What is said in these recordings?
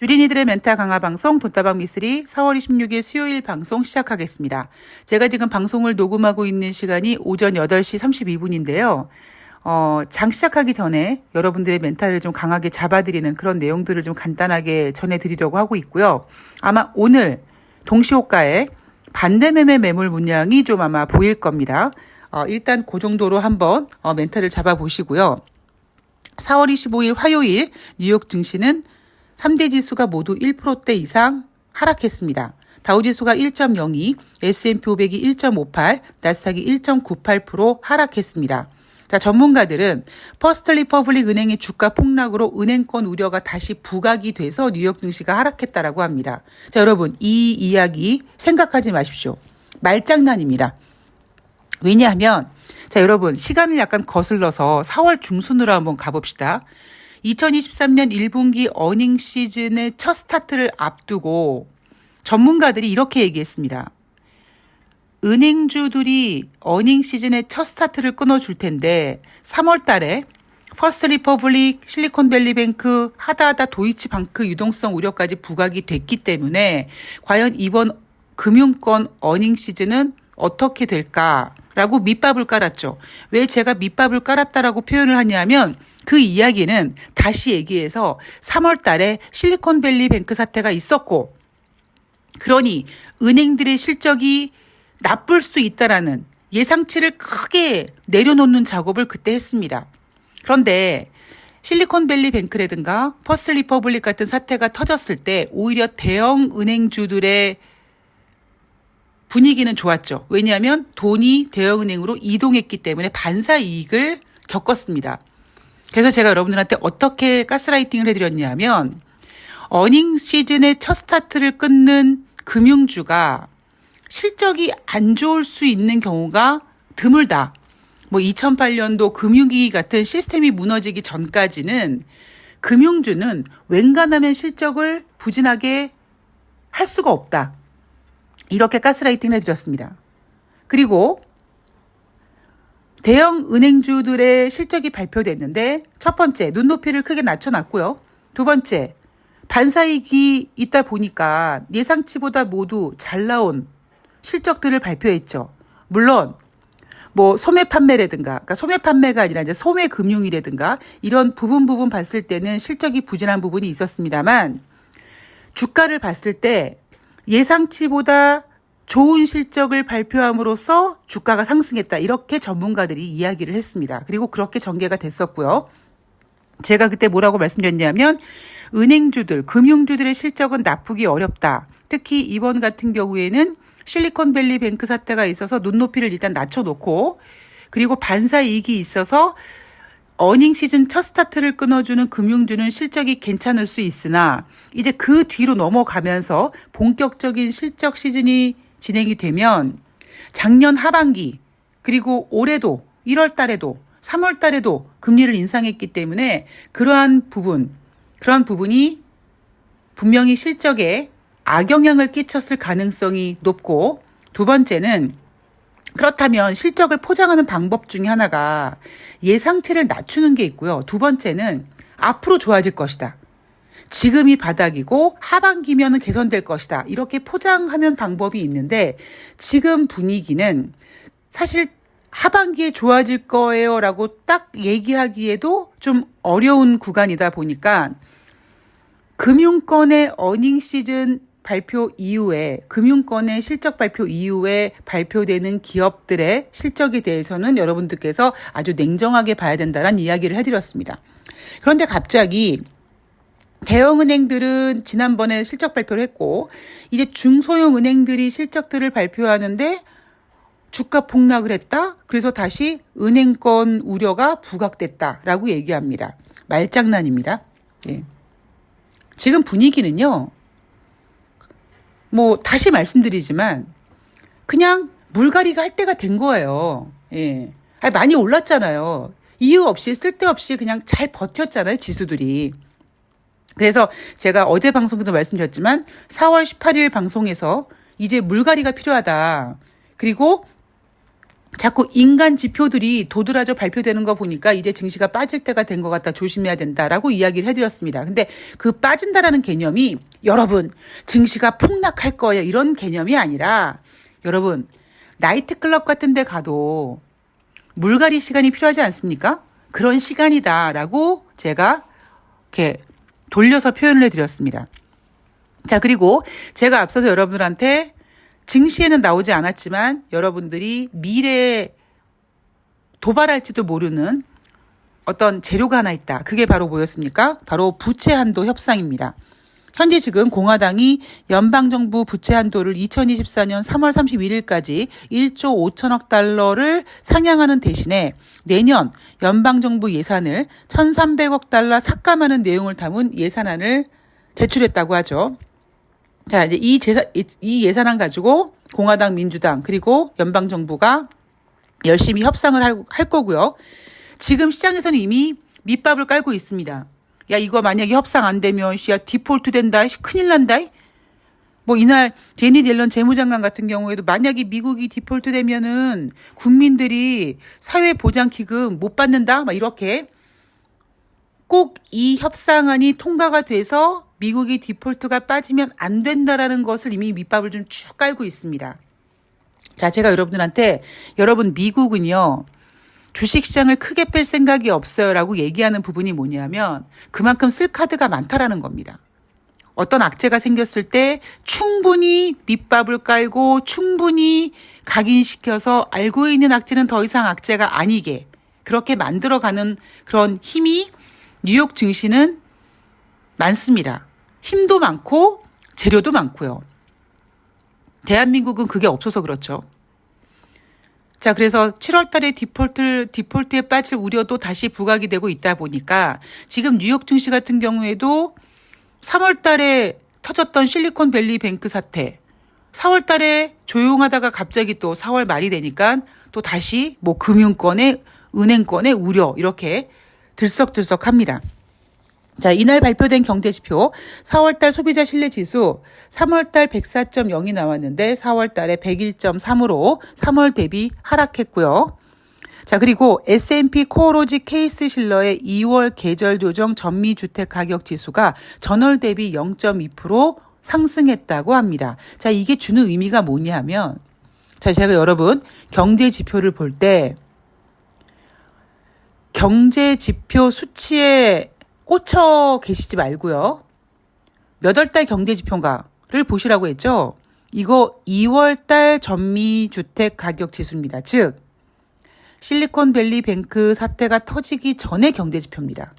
주린이들의 멘탈 강화 방송 돈다방 미쓰리 4월 26일 수요일 방송 시작하겠습니다. 제가 지금 방송을 녹음하고 있는 시간이 오전 8시 32분인데요. 장 시작하기 전에 여러분들의 멘탈을 좀 강하게 잡아드리는 그런 내용들을 좀 간단하게 전해드리려고 하고 있고요. 아마 오늘 동시호가에 반대매매 매물 문양이 좀 아마 보일 겁니다. 일단 그 정도로 한번 멘탈을 잡아보시고요. 4월 25일 화요일 뉴욕 증시는 3대 지수가 모두 1%대 이상 하락했습니다. 다우지수가 1.02, S&P 500이 1.58, 나스닥이 1.98% 하락했습니다. 자, 전문가들은 퍼스트 리퍼블릭 은행의 주가 폭락으로 은행권 우려가 다시 부각이 돼서 뉴욕 증시가 하락했다라고 합니다. 자, 여러분, 이 이야기 생각하지 마십시오. 말장난입니다. 왜냐하면 자, 여러분, 시간을 약간 거슬러서 4월 중순으로 한번 가봅시다. 2023년 1분기 어닝 시즌의 첫 스타트를 앞두고 전문가들이 이렇게 얘기했습니다. 은행주들이 어닝 시즌의 첫 스타트를 끊어줄 텐데 3월 달에 퍼스트 리퍼블릭, 실리콘밸리뱅크, 하다하다 도이치방크 유동성 우려까지 부각이 됐기 때문에 과연 이번 금융권 어닝 시즌은 어떻게 될까라고 밑밥을 깔았죠. 왜 제가 밑밥을 깔았다라고 표현을 하냐면 그 이야기는 다시 얘기해서 3월 달에 실리콘밸리 뱅크 사태가 있었고 그러니 은행들의 실적이 나쁠 수 있다라는 예상치를 크게 내려놓는 작업을 그때 했습니다. 그런데 실리콘밸리 뱅크라든가 퍼스트 리퍼블릭 같은 사태가 터졌을 때 오히려 대형 은행주들의 분위기는 좋았죠. 왜냐하면 돈이 대형은행으로 이동했기 때문에 반사 이익을 겪었습니다. 그래서 제가 여러분들한테 어떻게 가스라이팅을 해드렸냐면 어닝 시즌의 첫 스타트를 끊는 금융주가 실적이 안 좋을 수 있는 경우가 드물다. 2008년도 금융위기 같은 시스템이 무너지기 전까지는 금융주는 웬간하면 실적을 부진하게 할 수가 없다. 이렇게 가스라이팅을 해드렸습니다. 그리고 대형 은행주들의 실적이 발표됐는데 첫 번째, 눈높이를 크게 낮춰놨고요. 두 번째, 반사이익이 있다 보니까 예상치보다 모두 잘 나온 실적들을 발표했죠. 물론 소매 판매라든가, 그러니까 소매 판매가 아니라 이제 소매 금융이라든가 이런 부분 봤을 때는 실적이 부진한 부분이 있었습니다만 주가를 봤을 때 예상치보다 좋은 실적을 발표함으로써 주가가 상승했다. 이렇게 전문가들이 이야기를 했습니다. 그리고 그렇게 전개가 됐었고요. 제가 그때 뭐라고 말씀드렸냐면 은행주들, 금융주들의 실적은 나쁘기 어렵다. 특히 이번 같은 경우에는 실리콘밸리 뱅크 사태가 있어서 눈높이를 일단 낮춰놓고 그리고 반사 이익이 있어서 어닝 시즌 첫 스타트를 끊어주는 금융주는 실적이 괜찮을 수 있으나 이제 그 뒤로 넘어가면서 본격적인 실적 시즌이 진행이 되면 작년 하반기 그리고 올해도 1월 달에도 3월 달에도 금리를 인상했기 때문에 그러한 부분이 분명히 실적에 악영향을 끼쳤을 가능성이 높고 두 번째는 그렇다면 실적을 포장하는 방법 중에 하나가 예상치를 낮추는 게 있고요. 두 번째는 앞으로 좋아질 것이다. 지금이 바닥이고 하반기면은 개선될 것이다. 이렇게 포장하는 방법이 있는데 지금 분위기는 사실 하반기에 좋아질 거예요 라고 딱 얘기하기에도 좀 어려운 구간이다 보니까 금융권의 어닝 시즌 발표 이후에 금융권의 실적 발표 이후에 발표되는 기업들의 실적에 대해서는 여러분들께서 아주 냉정하게 봐야 된다는 이야기를 해드렸습니다. 그런데 갑자기 대형은행들은 지난번에 실적 발표를 했고 이제 중소형 은행들이 실적들을 발표하는데 주가 폭락을 했다. 그래서 다시 은행권 우려가 부각됐다라고 얘기합니다. 말장난입니다. 예. 지금 분위기는요. 다시 말씀드리지만 그냥 물갈이가 할 때가 된 거예요. 예. 많이 올랐잖아요. 이유 없이 쓸데없이 그냥 잘 버텼잖아요. 지수들이. 그래서 제가 어제 방송에도 말씀드렸지만 4월 18일 방송에서 이제 물갈이가 필요하다. 그리고 자꾸 인간 지표들이 도드라져 발표되는 거 보니까 이제 증시가 빠질 때가 된 것 같다. 조심해야 된다라고 이야기를 해드렸습니다. 근데 그 빠진다라는 개념이 여러분 증시가 폭락할 거예요. 이런 개념이 아니라 여러분 나이트클럽 같은 데 가도 물갈이 시간이 필요하지 않습니까? 그런 시간이다라고 제가 이렇게 돌려서 표현을 해드렸습니다. 자, 그리고 제가 앞서서 여러분들한테 증시에는 나오지 않았지만 여러분들이 미래에 도발할지도 모르는 어떤 재료가 하나 있다. 그게 바로 뭐였습니까? 바로 부채 한도 협상입니다. 현재 지금 공화당이 연방정부 부채 한도를 2024년 3월 31일까지 1조 5천억 달러를 상향하는 대신에 내년 연방정부 예산을 1,300억 달러 삭감하는 내용을 담은 예산안을 제출했다고 하죠. 자, 이제 이 예산안 가지고 공화당, 민주당, 그리고 연방정부가 열심히 협상을 할 거고요. 지금 시장에서는 이미 밑밥을 깔고 있습니다. 야, 이거 만약에 협상 안 되면, 야, 디폴트 된다, 큰일 난다. 뭐, 이날, 제니 옐런 재무장관 같은 경우에도 만약에 미국이 디폴트 되면은 국민들이 사회보장기금 못 받는다? 막 이렇게 꼭 이 협상안이 통과가 돼서 미국이 디폴트가 빠지면 안 된다라는 것을 이미 밑밥을 좀 쭉 깔고 있습니다. 자, 제가 여러분들한테 여러분 미국은요. 주식시장을 크게 뺄 생각이 없어요라고 얘기하는 부분이 뭐냐면 그만큼 쓸 카드가 많다라는 겁니다. 어떤 악재가 생겼을 때 충분히 밑밥을 깔고 충분히 각인시켜서 알고 있는 악재는 더 이상 악재가 아니게 그렇게 만들어가는 그런 힘이 뉴욕 증시는 많습니다. 힘도 많고 재료도 많고요. 대한민국은 그게 없어서 그렇죠. 자, 그래서 7월 달에 디폴트에 빠질 우려도 다시 부각이 되고 있다 보니까 지금 뉴욕 증시 같은 경우에도 3월 달에 터졌던 실리콘밸리 뱅크 사태, 4월 달에 조용하다가 갑자기 또 4월 말이 되니까 또 다시 뭐 금융권의 은행권의 우려 이렇게 들썩들썩합니다. 자, 이날 발표된 경제지표 4월달 소비자 신뢰지수 3월달 104.0이 나왔는데 4월달에 101.3으로 3월 대비 하락했고요. 자, 그리고 S&P 코어로지 케이스 실러의 2월 계절 조정 전미주택 가격 지수가 전월 대비 0.2% 상승했다고 합니다. 자, 이게 주는 의미가 뭐냐면 자, 제가 여러분 경제지표를 볼 때 경제지표 수치에 꽂혀 계시지 말고요. 몇 월달 경제지표인가를 보시라고 했죠. 이거 2월달 전미주택 가격 지수입니다. 즉 실리콘밸리 뱅크 사태가 터지기 전의 경제지표입니다.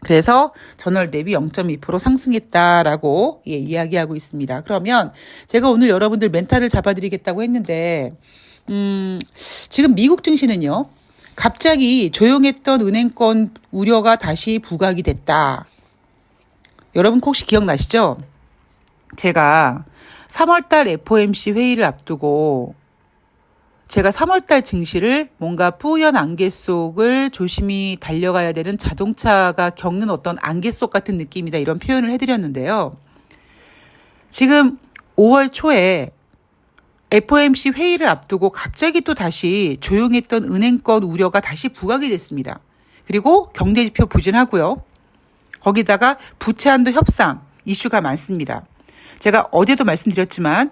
그래서 전월 대비 0.2% 상승했다라고 이야기하고 있습니다. 그러면 제가 오늘 여러분들 멘탈을 잡아드리겠다고 했는데 지금 미국 증시는요. 갑자기 조용했던 은행권 우려가 다시 부각이 됐다. 여러분 혹시 기억나시죠? 제가 3월달 FOMC 회의를 앞두고 제가 3월달 증시를 뭔가 뿌연 안개 속을 조심히 달려가야 되는 자동차가 겪는 어떤 안개 속 같은 느낌이다 이런 표현을 해드렸는데요. 지금 5월 초에 FOMC 회의를 앞두고 갑자기 또 다시 조용했던 은행권 우려가 다시 부각이 됐습니다. 그리고 경제지표 부진하고요. 거기다가 부채 한도 협상 이슈가 많습니다. 제가 어제도 말씀드렸지만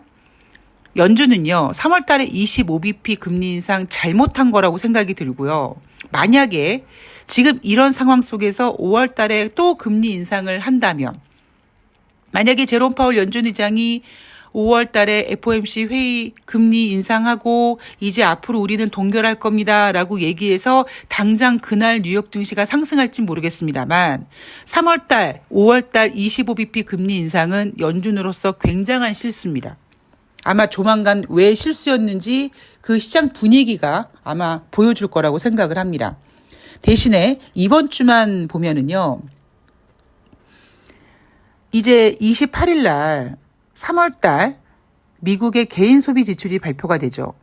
연준은요. 3월 달에 25bp 금리 인상 잘못한 거라고 생각이 들고요. 만약에 지금 이런 상황 속에서 5월 달에 또 금리 인상을 한다면 만약에 제롬 파월 연준 의장이 5월 달에 FOMC 회의 금리 인상하고 이제 앞으로 우리는 동결할 겁니다 라고 얘기해서 당장 그날 뉴욕 증시가 상승할진 모르겠습니다만 3월 달, 5월 달 25bp 금리 인상은 연준으로서 굉장한 실수입니다. 아마 조만간 왜 실수였는지 그 시장 분위기가 아마 보여줄 거라고 생각을 합니다. 대신에 이번 주만 보면은요. 이제 28일 날 3월 달 미국의 개인 소비 지출이 발표가 되죠.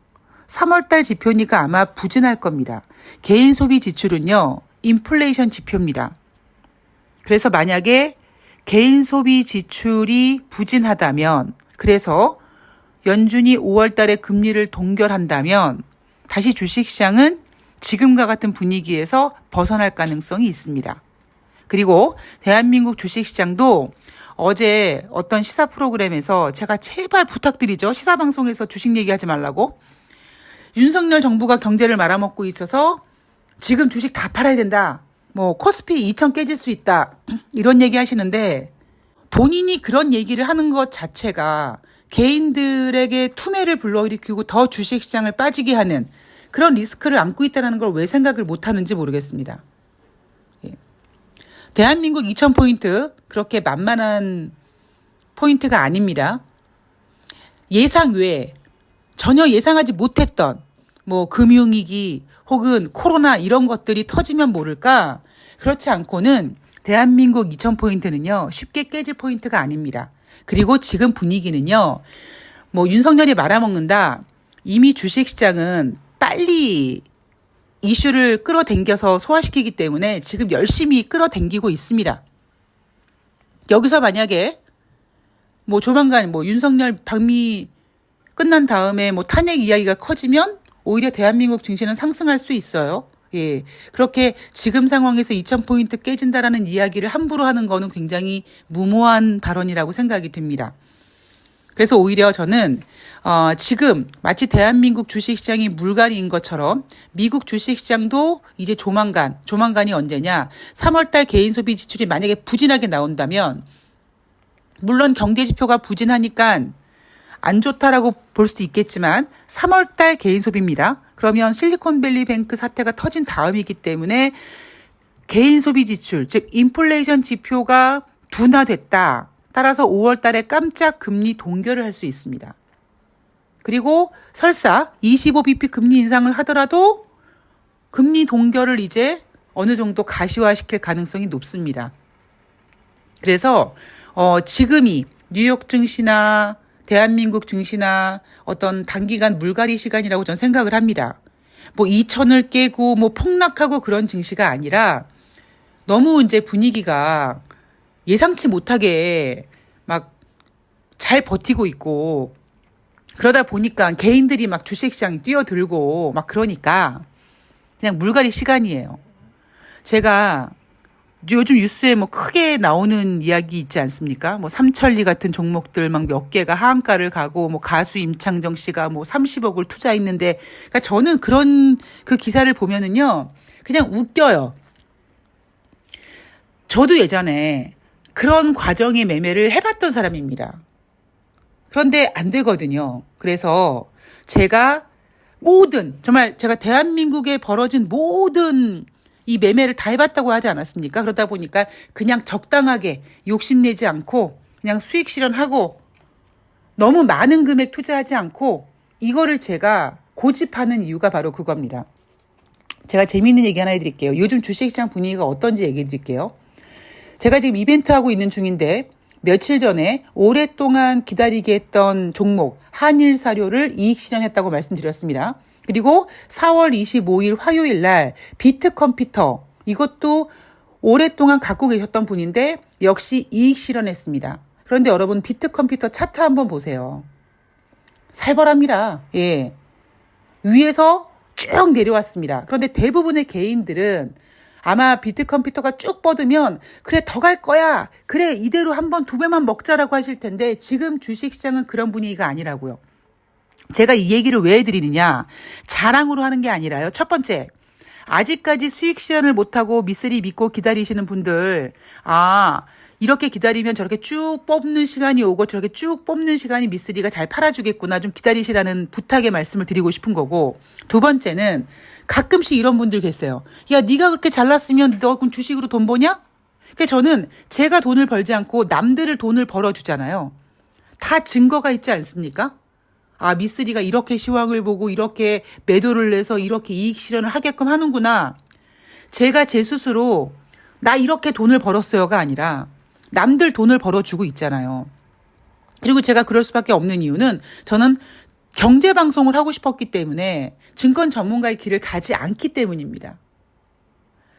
3월 달 지표니까 아마 부진할 겁니다. 개인 소비 지출은요. 인플레이션 지표입니다. 그래서 만약에 개인 소비 지출이 부진하다면 그래서 연준이 5월 달에 금리를 동결한다면 다시 주식시장은 지금과 같은 분위기에서 벗어날 가능성이 있습니다. 그리고 대한민국 주식시장도 어제 어떤 시사 프로그램에서 제가 제발 부탁드리죠. 시사방송에서 주식 얘기하지 말라고. 윤석열 정부가 경제를 말아먹고 있어서 지금 주식 다 팔아야 된다. 뭐 코스피 2000 깨질 수 있다. 이런 얘기 하시는데 본인이 그런 얘기를 하는 것 자체가 개인들에게 투매를 불러일으키고 더 주식시장을 빠지게 하는 그런 리스크를 안고 있다는 걸 왜 생각을 못하는지 모르겠습니다. 예. 대한민국 2000포인트 그렇게 만만한 포인트가 아닙니다. 예상 외에 전혀 예상하지 못했던 뭐 금융위기 혹은 코로나 이런 것들이 터지면 모를까 그렇지 않고는 대한민국 2000포인트는요 쉽게 깨질 포인트가 아닙니다. 그리고 지금 분위기는요 뭐 윤석열이 말아먹는다. 이미 주식시장은 빨리 이슈를 끌어당겨서 소화시키기 때문에 지금 열심히 끌어당기고 있습니다. 여기서 만약에 뭐 조만간 뭐 윤석열 방미 끝난 다음에 뭐 탄핵 이야기가 커지면 오히려 대한민국 증시는 상승할 수 있어요. 예. 그렇게 지금 상황에서 2000포인트 깨진다라는 이야기를 함부로 하는 거는 굉장히 무모한 발언이라고 생각이 듭니다. 그래서 오히려 저는 지금 마치 대한민국 주식시장이 물갈이인 것처럼 미국 주식시장도 이제 조만간이 언제냐 3월달 개인소비 지출이 만약에 부진하게 나온다면 물론 경제지표가 부진하니까 안 좋다라고 볼 수도 있겠지만 3월달 개인소비입니다. 그러면 실리콘밸리 뱅크 사태가 터진 다음이기 때문에 개인소비 지출 즉 인플레이션 지표가 둔화됐다. 따라서 5월 달에 깜짝 금리 동결을 할 수 있습니다. 그리고 설사 25bp 금리 인상을 하더라도 금리 동결을 이제 어느 정도 가시화시킬 가능성이 높습니다. 그래서 지금이 뉴욕 증시나 대한민국 증시나 어떤 단기간 물갈이 시간이라고 저는 생각을 합니다. 뭐 2000을 깨고 뭐 폭락하고 그런 증시가 아니라 너무 이제 분위기가 예상치 못하게 막 잘 버티고 있고 그러다 보니까 개인들이 막 주식시장에 뛰어들고 막 그러니까 그냥 물갈이 시간이에요. 제가 요즘 뉴스에 뭐 크게 나오는 이야기 있지 않습니까? 뭐 삼천리 같은 종목들 막 몇 개가 하한가를 가고 뭐 가수 임창정 씨가 뭐 30억을 투자했는데 그러니까 저는 그런 그 기사를 보면은요 그냥 웃겨요. 저도 예전에 그런 과정의 매매를 해봤던 사람입니다. 그런데 안 되거든요. 그래서 제가 정말 제가 대한민국에 벌어진 모든 이 매매를 다 해봤다고 하지 않았습니까? 그러다 보니까 그냥 적당하게 욕심내지 않고 그냥 수익 실현하고 너무 많은 금액 투자하지 않고 이거를 제가 고집하는 이유가 바로 그겁니다. 제가 재미있는 얘기 하나 해드릴게요. 요즘 주식시장 분위기가 어떤지 얘기해 드릴게요. 제가 지금 이벤트 하고 있는 중인데 며칠 전에 오랫동안 기다리게 했던 종목 한일사료를 이익 실현했다고 말씀드렸습니다. 그리고 4월 25일 화요일 날 비트컴퓨터 이것도 오랫동안 갖고 계셨던 분인데 역시 이익 실현했습니다. 그런데 여러분 비트컴퓨터 차트 한번 보세요. 살벌합니다. 예. 위에서 쭉 내려왔습니다. 그런데 대부분의 개인들은 아마 비트컴퓨터가 쭉 뻗으면 그래 더 갈 거야. 그래 이대로 한 번 두 배만 먹자라고 하실 텐데 지금 주식시장은 그런 분위기가 아니라고요. 제가 이 얘기를 왜 해드리느냐. 자랑으로 하는 게 아니라요. 첫 번째, 아직까지 수익 실현을 못하고 미쓰리 믿고 기다리시는 분들 이렇게 기다리면 저렇게 쭉 뽑는 시간이 오고 저렇게 쭉 뽑는 시간이 미쓰리가 잘 팔아주겠구나. 좀 기다리시라는 부탁의 말씀을 드리고 싶은 거고 두 번째는 가끔씩 이런 분들 계세요. 야 네가 그렇게 잘났으면 너 그럼 주식으로 돈 버냐? 그러니까 저는 제가 돈을 벌지 않고 남들을 돈을 벌어주잖아요. 다 증거가 있지 않습니까? 미쓰리가 이렇게 시황을 보고 이렇게 매도를 내서 이렇게 이익 실현을 하게끔 하는구나. 제가 제 스스로 나 이렇게 돈을 벌었어요가 아니라 남들 돈을 벌어주고 있잖아요. 그리고 제가 그럴 수밖에 없는 이유는 저는 경제방송을 하고 싶었기 때문에 증권 전문가의 길을 가지 않기 때문입니다.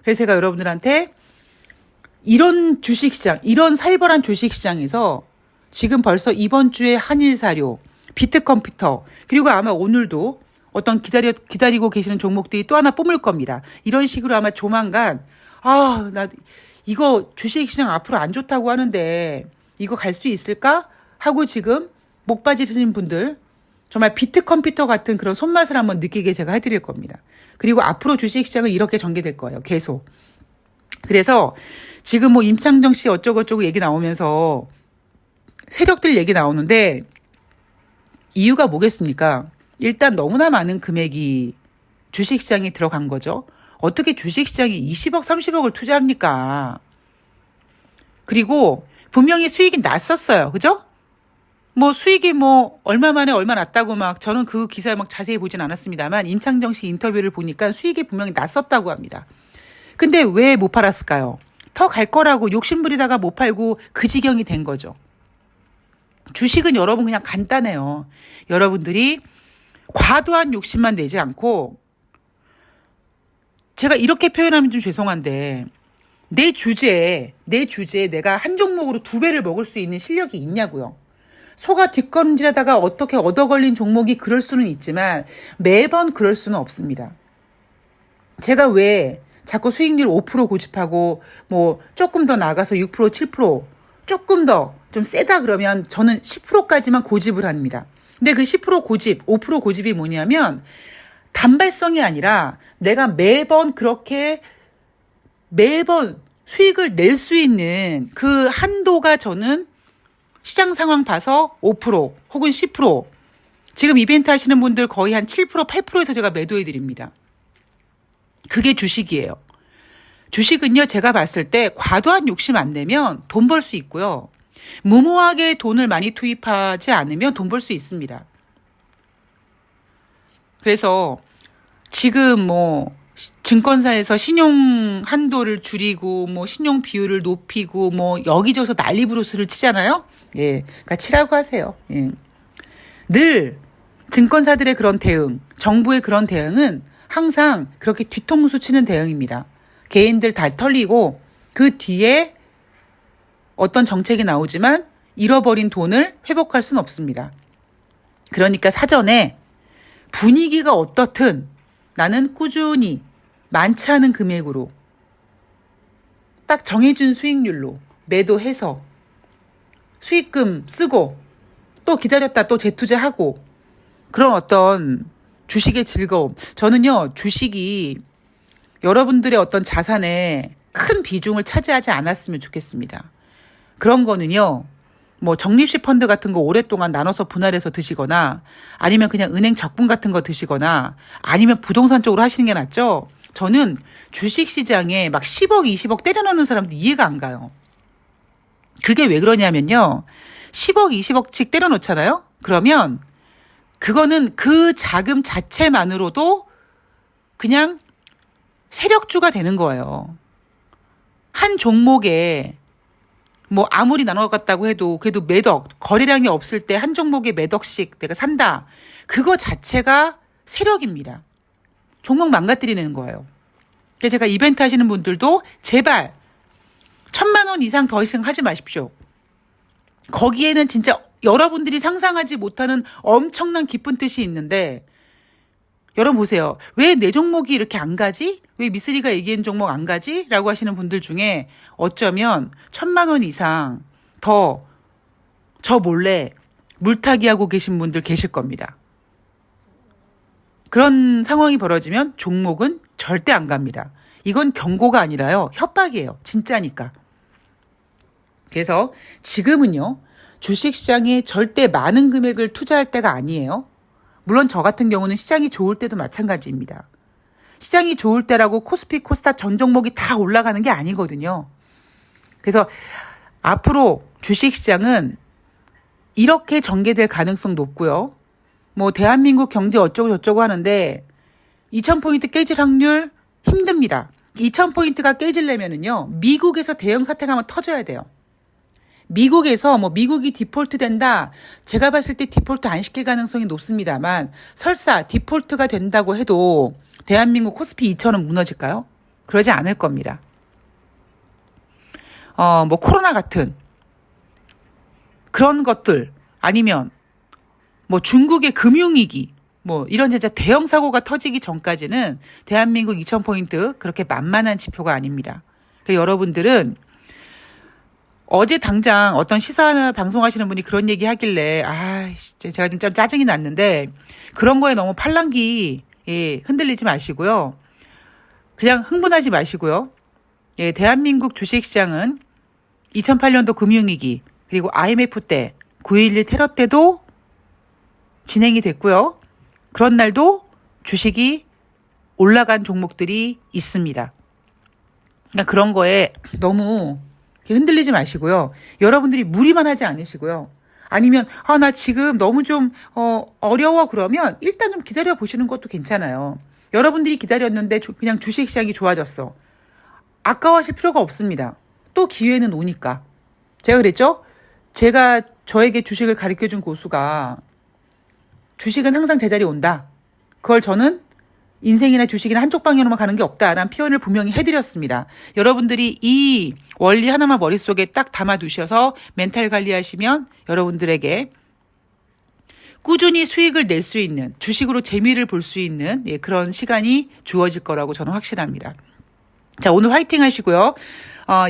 그래서 제가 여러분들한테 이런 주식시장, 이런 살벌한 주식시장에서 지금 벌써 이번 주에 한일사료, 비트컴퓨터, 그리고 아마 오늘도 어떤 기다리고 계시는 종목들이 또 하나 뿜을 겁니다. 이런 식으로 아마 조만간, 나 이거 주식시장 앞으로 안 좋다고 하는데 이거 갈 수 있을까? 하고 지금 목 빠지신 분들 정말 비트컴퓨터 같은 그런 손맛을 한번 느끼게 제가 해드릴 겁니다. 그리고 앞으로 주식시장은 이렇게 전개될 거예요. 계속. 그래서 지금 뭐 임창정 씨 어쩌고저쩌고 얘기 나오면서 세력들 얘기 나오는데 이유가 뭐겠습니까? 일단 너무나 많은 금액이 주식시장에 들어간 거죠. 어떻게 주식시장에 20억, 30억을 투자합니까? 그리고 분명히 수익이 났었어요. 그죠? 뭐 수익이 뭐 얼마 만에 얼마 났다고 막 저는 그 기사를 막 자세히 보진 않았습니다만 임창정 씨 인터뷰를 보니까 수익이 분명히 났었다고 합니다. 근데 왜 못 팔았을까요? 더 갈 거라고 욕심부리다가 못 팔고 그 지경이 된 거죠. 주식은 여러분 그냥 간단해요. 여러분들이 과도한 욕심만 내지 않고 제가 이렇게 표현하면 좀 죄송한데 내 주제에 내가 한 종목으로 2배를 먹을 수 있는 실력이 있냐고요. 소가 뒷걸음질하다가 어떻게 얻어 걸린 종목이 그럴 수는 있지만 매번 그럴 수는 없습니다. 제가 왜 자꾸 수익률 5% 고집하고 뭐 조금 더 나가서 6%, 7% 조금 더 좀 세다 그러면 저는 10%까지만 고집을 합니다. 근데 그 10% 고집, 5% 고집이 뭐냐면 단발성이 아니라 내가 매번 그렇게 매번 수익을 낼 수 있는 그 한도가 저는 시장 상황 봐서 5% 혹은 10% 지금 이벤트 하시는 분들 거의 한 7%, 8%에서 제가 매도해 드립니다. 그게 주식이에요. 주식은요, 제가 봤을 때 과도한 욕심 안 내면 돈 벌 수 있고요. 무모하게 돈을 많이 투입하지 않으면 돈 벌 수 있습니다. 그래서 지금 뭐 증권사에서 신용 한도를 줄이고 뭐 신용 비율을 높이고 뭐 여기저기서 난리 부르스를 치잖아요. 예, 그러니까 치라고 하세요. 예. 늘 증권사들의 그런 대응, 정부의 그런 대응은 항상 그렇게 뒤통수 치는 대응입니다. 개인들 다 털리고 그 뒤에 어떤 정책이 나오지만 잃어버린 돈을 회복할 수는 없습니다. 그러니까 사전에 분위기가 어떻든 나는 꾸준히 많지 않은 금액으로 딱 정해준 수익률로 매도해서 수익금 쓰고 또 기다렸다 또 재투자하고 그런 어떤 주식의 즐거움. 저는요, 주식이 여러분들의 어떤 자산에 큰 비중을 차지하지 않았으면 좋겠습니다. 그런 거는요, 뭐 적립식 펀드 같은 거 오랫동안 나눠서 분할해서 드시거나 아니면 그냥 은행 적분 같은 거 드시거나 아니면 부동산 쪽으로 하시는 게 낫죠. 저는 주식시장에 막 10억, 20억 때려넣는 사람들 이해가 안 가요. 그게 왜 그러냐면요. 10억, 20억씩 때려놓잖아요. 그러면 그거는 그 자금 자체만으로도 그냥 세력주가 되는 거예요. 한 종목에 뭐 아무리 나눠갔다고 해도 그래도 몇 억, 거래량이 없을 때 한 종목에 몇 억씩 내가 산다. 그거 자체가 세력입니다. 종목 망가뜨리는 거예요. 그래서 제가 이벤트 하시는 분들도 제발 1,000만 원 이상 더 이상 하지 마십시오. 거기에는 진짜 여러분들이 상상하지 못하는 엄청난 깊은 뜻이 있는데 여러분 보세요. 왜 내 종목이 이렇게 안 가지? 왜 미쓰리가 얘기한 종목 안 가지? 라고 하시는 분들 중에 어쩌면 1,000만 원 이상 더 저 몰래 물타기 하고 계신 분들 계실 겁니다. 그런 상황이 벌어지면 종목은 절대 안 갑니다. 이건 경고가 아니라요. 협박이에요. 진짜니까. 그래서 지금은요. 주식시장에 절대 많은 금액을 투자할 때가 아니에요. 물론 저 같은 경우는 시장이 좋을 때도 마찬가지입니다. 시장이 좋을 때라고 코스피, 코스닥 전 종목이 다 올라가는 게 아니거든요. 그래서 앞으로 주식시장은 이렇게 전개될 가능성 높고요. 뭐 대한민국 경제 어쩌고 저쩌고 하는데 2,000포인트 깨질 확률 힘듭니다. 2,000포인트가 깨지려면은요. 미국에서 대형 사태가 한번 터져야 돼요. 미국에서 뭐 미국이 디폴트 된다. 제가 봤을 때 디폴트 안 시킬 가능성이 높습니다만 설사 디폴트가 된다고 해도 대한민국 코스피 2,000은 무너질까요? 그러지 않을 겁니다. 뭐 코로나 같은 그런 것들 아니면 뭐 중국의 금융위기 뭐 이런 진짜 대형 사고가 터지기 전까지는 대한민국 2000포인트 그렇게 만만한 지표가 아닙니다. 그러니까 여러분들은 어제 당장 어떤 시사 방송하시는 분이 그런 얘기 하길래 제가 좀 짜증이 났는데 그런 거에 너무 팔랑귀 흔들리지 마시고요. 그냥 흥분하지 마시고요. 대한민국 주식시장은 2008년도 금융위기 그리고 IMF 때 9.11 테러 때도 진행이 됐고요. 그런 날도 주식이 올라간 종목들이 있습니다. 그러니까 그런 거에 너무 흔들리지 마시고요. 여러분들이 무리만 하지 않으시고요. 아니면 나 지금 너무 좀 어려워 그러면 일단 좀 기다려 보시는 것도 괜찮아요. 여러분들이 기다렸는데 그냥 주식시장이 좋아졌어. 아까워하실 필요가 없습니다. 또 기회는 오니까. 제가 그랬죠? 저에게 주식을 가르쳐준 고수가 주식은 항상 제자리에 온다. 그걸 저는 인생이나 주식이나 한쪽 방향으로만 가는 게 없다라는 표현을 분명히 해드렸습니다. 여러분들이 이 원리 하나만 머릿속에 딱 담아두셔서 멘탈 관리하시면 여러분들에게 꾸준히 수익을 낼 수 있는, 주식으로 재미를 볼 수 있는 그런 시간이 주어질 거라고 저는 확신합니다. 자, 오늘 화이팅 하시고요.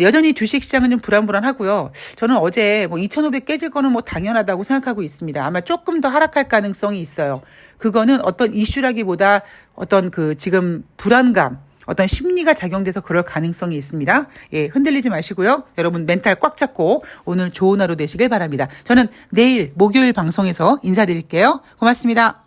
여전히 주식시장은 좀 불안불안하고요. 저는 어제 2,500 깨질 거는 당연하다고 생각하고 있습니다. 아마 조금 더 하락할 가능성이 있어요. 그거는 어떤 이슈라기보다 어떤 지금 불안감, 어떤 심리가 작용돼서 그럴 가능성이 있습니다. 흔들리지 마시고요. 여러분 멘탈 꽉 잡고 오늘 좋은 하루 되시길 바랍니다. 저는 내일 목요일 방송에서 인사드릴게요. 고맙습니다.